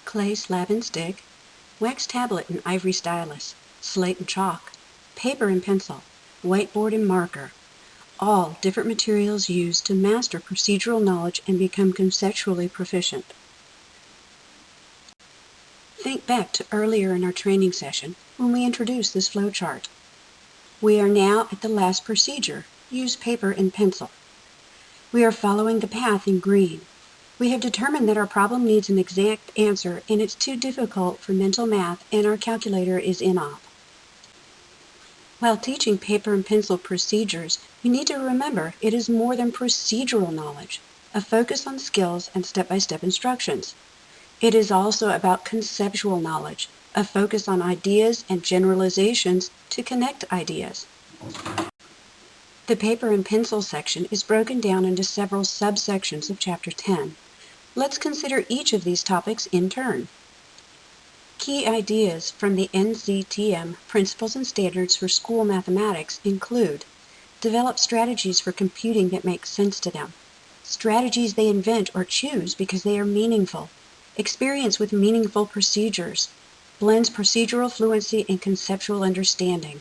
clay slab and stick, wax tablet and ivory stylus, slate and chalk, paper and pencil, whiteboard and marker, all different materials used to master procedural knowledge and become conceptually proficient. Think back to earlier in our training session when we introduced this flowchart. We are now at the last procedure, use paper and pencil. We are following the path in green. We have determined that our problem needs an exact answer and it's too difficult for mental math and our calculator is inop. While teaching paper and pencil procedures, you need to remember it is more than procedural knowledge, a focus on skills and step-by-step instructions. It is also about conceptual knowledge, a focus on ideas and generalizations to connect ideas. The paper and pencil section is broken down into several subsections of Chapter 10. Let's consider each of these topics in turn. Key ideas from the NCTM Principles and Standards for School Mathematics include: develop strategies for computing that make sense to them, strategies they invent or choose because they are meaningful, experience with meaningful procedures, blends procedural fluency and conceptual understanding.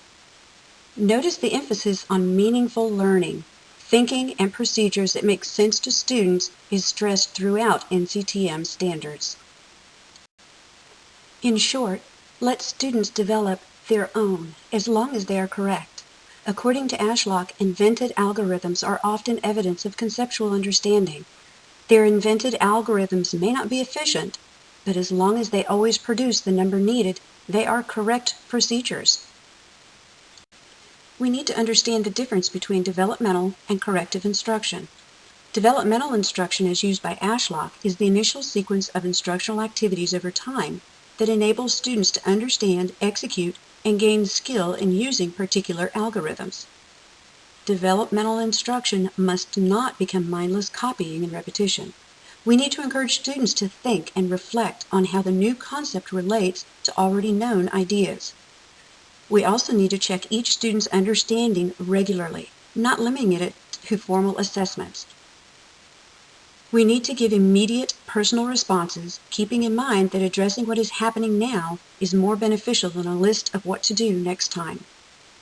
Notice the emphasis on meaningful learning. Thinking and procedures that make sense to students is stressed throughout NCTM standards. In short, let students develop their own, as long as they are correct. According to Ashlock, invented algorithms are often evidence of conceptual understanding. Their invented algorithms may not be efficient, but as long as they always produce the number needed, they are correct procedures. We need to understand the difference between developmental and corrective instruction. Developmental instruction, as used by Ashlock, is the initial sequence of instructional activities over time that enables students to understand, execute, and gain skill in using particular algorithms. Developmental instruction must not become mindless copying and repetition. We need to encourage students to think and reflect on how the new concept relates to already known ideas. We also need to check each student's understanding regularly, not limiting it to formal assessments. We need to give immediate personal responses, keeping in mind that addressing what is happening now is more beneficial than a list of what to do next time.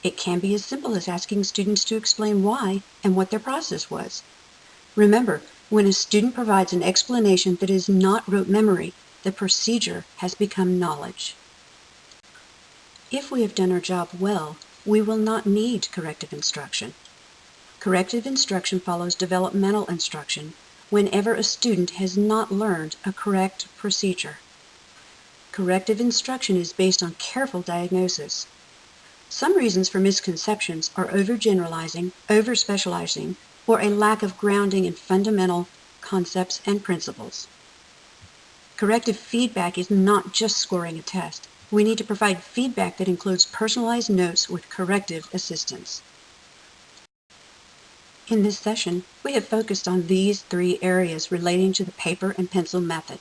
It can be as simple as asking students to explain why and what their process was. Remember, when a student provides an explanation that is not rote memory, the procedure has become knowledge. If we have done our job well, we will not need corrective instruction. Corrective instruction follows developmental instruction whenever a student has not learned a correct procedure. Corrective instruction is based on careful diagnosis. Some reasons for misconceptions are overgeneralizing, overspecializing, or a lack of grounding in fundamental concepts and principles. Corrective feedback is not just scoring a test. We need to provide feedback that includes personalized notes with corrective assistance. In this session, we have focused on these 3 areas relating to the paper and pencil method,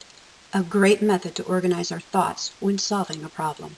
a great method to organize our thoughts when solving a problem.